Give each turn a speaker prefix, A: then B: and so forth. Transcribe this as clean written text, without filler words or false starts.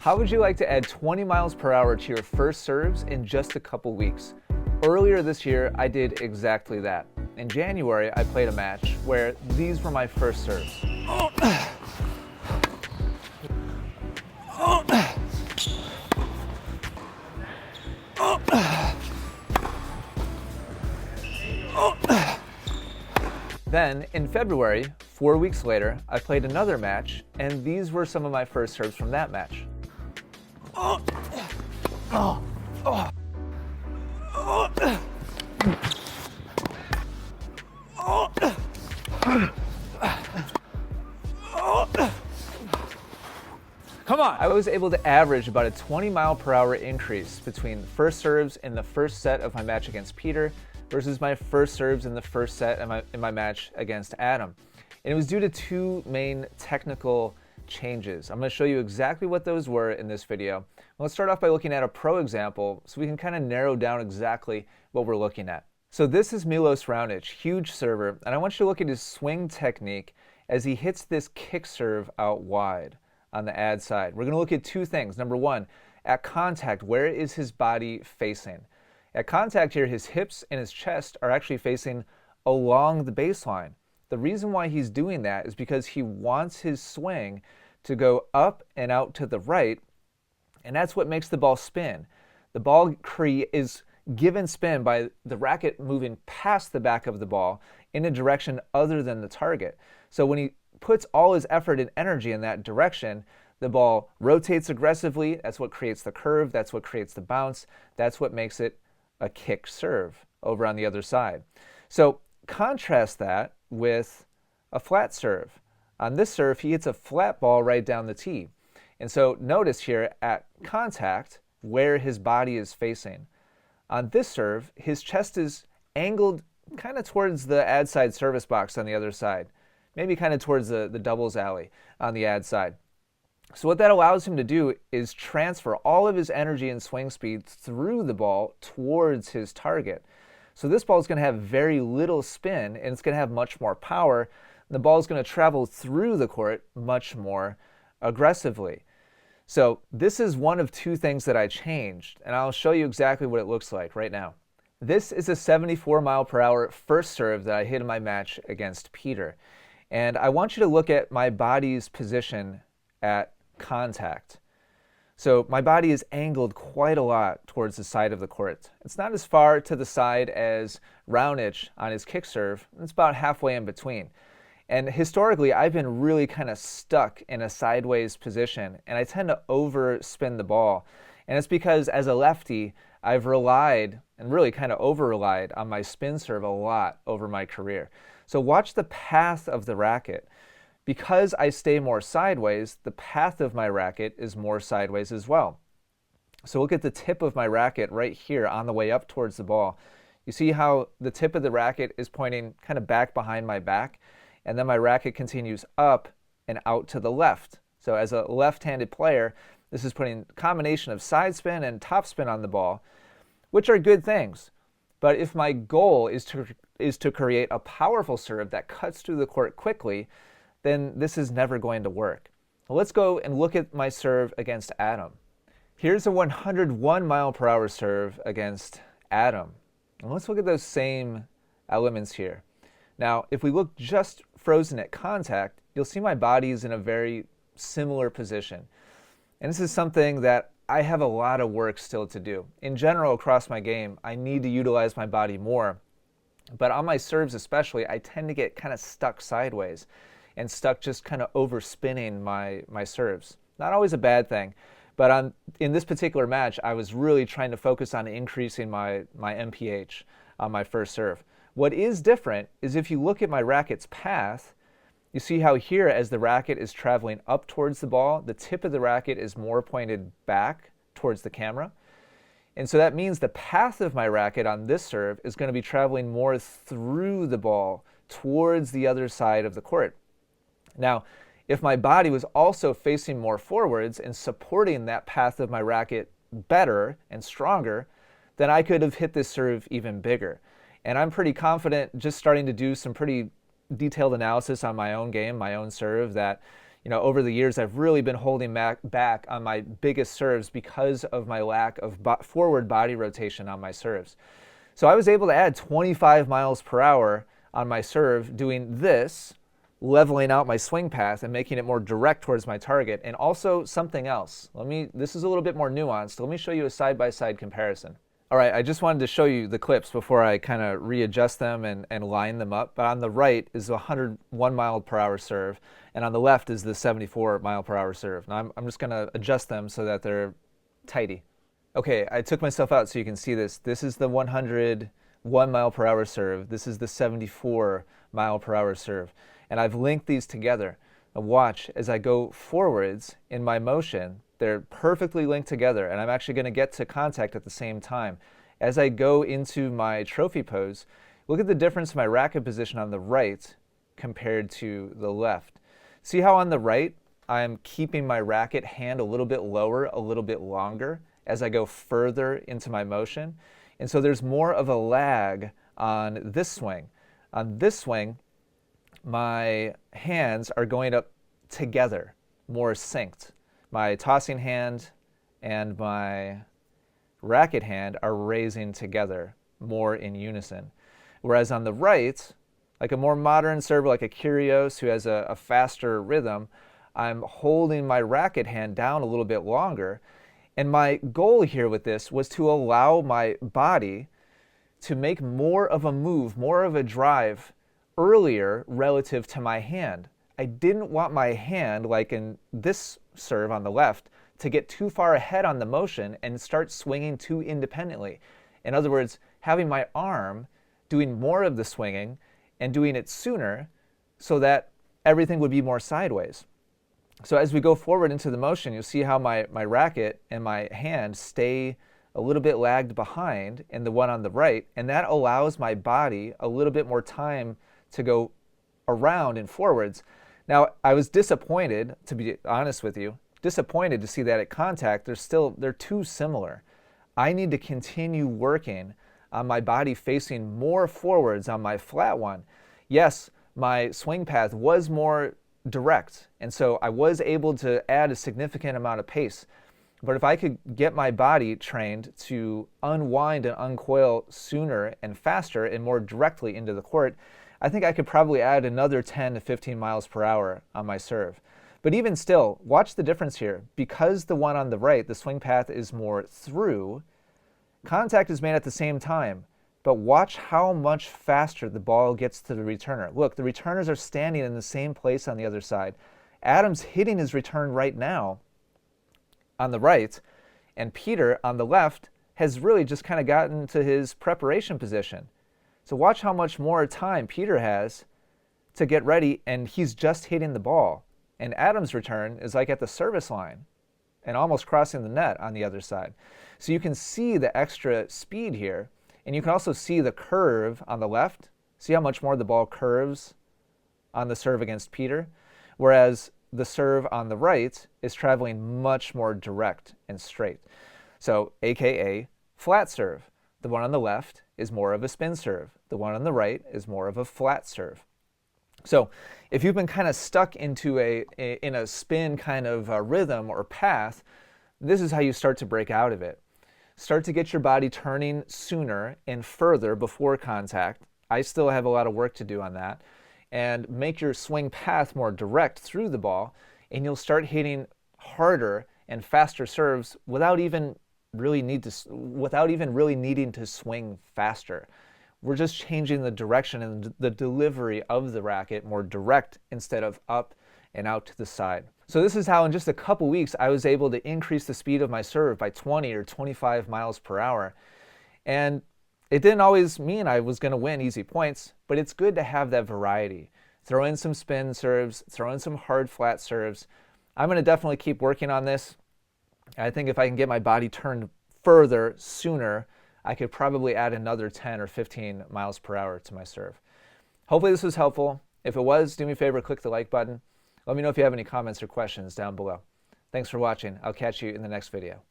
A: How would you like to add 20 miles per hour to your first serves in just a couple weeks? Earlier this year, I did exactly that. In January, I played a match where these were my first serves. Then, in February, 4 weeks later, I played another match, and these were some of my first serves from that match. Come on! I was able to average about a 20 mile per hour increase between first serves in the first set of my match against Peter versus my first serves in the first set in my match against Adam. And it was due to two main technical changes. I'm going to show you exactly what those were in this video. Let's start off by looking at a pro example so we can kind of narrow down exactly what we're looking at. So this is Milos Raonic, huge server, and I want you to look at his swing technique as he hits this kick serve out wide on the ad side. We're going to look at two things. Number one, at contact, where is his body facing? At contact here, his hips and his chest are actually facing along the baseline. The reason why he's doing that is because he wants his swing to go up and out to the right, and that's what makes the ball spin. The ball is given spin by the racket moving past the back of the ball in a direction other than the target. So when he puts all his effort and energy in that direction, the ball rotates aggressively. That's what creates the curve. That's what creates the bounce. That's what makes it a kick serve over on the other side. So contrast that with a flat serve. On this serve, he hits a flat ball right down the tee. And so notice here at contact where his body is facing. On this serve, his chest is angled kind of towards the ad side service box on the other side, maybe kind of towards the doubles alley on the ad side. So what that allows him to do is transfer all of his energy and swing speed through the ball towards his target. So this ball is going to have very little spin, and it's going to have much more power. The ball is going to travel through the court much more aggressively. So this is one of two things that I changed, and I'll show you exactly what it looks like right now. This is a 74 mile per hour first serve that I hit in my match against Peter. And I want you to look at my body's position at contact. So my body is angled quite a lot towards the side of the court. It's not as far to the side as Raonic on his kick serve. It's about halfway in between. And historically, I've been really kind of stuck in a sideways position, and I tend to overspin the ball. And it's because as a lefty, I've relied, and really kind of over-relied, on my spin serve a lot over my career. So watch the path of the racket. Because I stay more sideways, the path of my racket is more sideways as well. So look at the tip of my racket right here on the way up towards the ball. You see how the tip of the racket is pointing kind of back behind my back, and then my racket continues up and out to the left. So as a left-handed player, this is putting a combination of side spin and top spin on the ball, which are good things. But if my goal is to create a powerful serve that cuts through the court quickly, then this is never going to work. Well, let's go and look at my serve against Adam. Here's a 101 mile per hour serve against Adam. And let's look at those same elements here. Now, if we look just frozen at contact, you'll see my body is in a very similar position. And this is something that I have a lot of work still to do. In general, across my game, I need to utilize my body more. But on my serves especially, I tend to get kind of stuck sideways and stuck just kind of overspinning my serves. Not always a bad thing, but in this particular match, I was really trying to focus on increasing my MPH on my first serve. What is different is if you look at my racket's path, you see how here as the racket is traveling up towards the ball, the tip of the racket is more pointed back towards the camera. And so that means the path of my racket on this serve is going to be traveling more through the ball towards the other side of the court. Now, if my body was also facing more forwards and supporting that path of my racket better and stronger, then I could have hit this serve even bigger. And I'm pretty confident, just starting to do some pretty detailed analysis on my own game, my own serve, that over the years, I've really been holding back on my biggest serves because of my lack of forward body rotation on my serves. So I was able to add 25 miles per hour on my serve doing this, leveling out my swing path and making it more direct towards my target. And also something else. This is a little bit more nuanced. Let me show you a side-by-side comparison. All right, I just wanted to show you the clips before I kind of readjust them and line them up. But on the right is the 101 mile per hour serve, and on the left is the 74 mile per hour serve. Now I'm just going to adjust them so that they're tidy. Okay, I took myself out so you can see this. This is the 101 mile per hour serve. This is the 74 mile per hour serve. And I've linked these together. Now watch as I go forwards in my motion. They're perfectly linked together, and I'm actually going to get to contact at the same time. As I go into my trophy pose, look at the difference in my racket position on the right compared to the left. See how on the right, I'm keeping my racket hand a little bit lower, a little bit longer as I go further into my motion. And so there's more of a lag on this swing. On this swing, my hands are going up together, more synced. My tossing hand and my racket hand are raising together more in unison. Whereas on the right, like a more modern server like a Kyrgios who has a faster rhythm, I'm holding my racket hand down a little bit longer. And my goal here with this was to allow my body to make more of a move, more of a drive earlier relative to my hand. I didn't want my hand, like in this serve on the left, to get too far ahead on the motion and start swinging too independently. In other words, having my arm doing more of the swinging and doing it sooner so that everything would be more sideways. So as we go forward into the motion, you'll see how my racket and my hand stay a little bit lagged behind in the one on the right, and that allows my body a little bit more time to go around and forwards. Now, I was disappointed, to be honest with you, disappointed to see that at contact, they're too similar. I need to continue working on my body facing more forwards on my flat one. Yes, my swing path was more direct, and so I was able to add a significant amount of pace. But if I could get my body trained to unwind and uncoil sooner and faster and more directly into the court, I think I could probably add another 10 to 15 miles per hour on my serve. But even still, watch the difference here. Because the one on the right, the swing path is more through, contact is made at the same time. But watch how much faster the ball gets to the returner. Look, the returners are standing in the same place on the other side. Adam's hitting his return right now on the right, and Peter on the left has really just kind of gotten to his preparation position. So watch how much more time Peter has to get ready, and he's just hitting the ball. And Adam's return is like at the service line and almost crossing the net on the other side. So you can see the extra speed here, and you can also see the curve on the left. See how much more the ball curves on the serve against Peter, whereas the serve on the right is traveling much more direct and straight. So AKA flat serve. The one on the left is more of a spin serve. The one on the right is more of a flat serve. So if you've been kind of stuck into in a spin kind of rhythm or path, this is how you start to break out of it. Start to get your body turning sooner and further before contact. I still have a lot of work to do on that. And make your swing path more direct through the ball, and you'll start hitting harder and faster serves without even really needing to swing faster. We're just changing the direction and the delivery of the racket more direct instead of up and out to the side. So this is how in just a couple weeks I was able to increase the speed of my serve by 20 or 25 miles per hour. And it didn't always mean I was going to win easy points, but it's good to have that variety. Throw in some spin serves, throw in some hard flat serves. I'm going to definitely keep working on this. I think if I can get my body turned further sooner, I could probably add another 10 or 15 miles per hour to my serve. Hopefully this was helpful. If it was, do me a favor, click the like button. Let me know if you have any comments or questions down below. Thanks for watching. I'll catch you in the next video.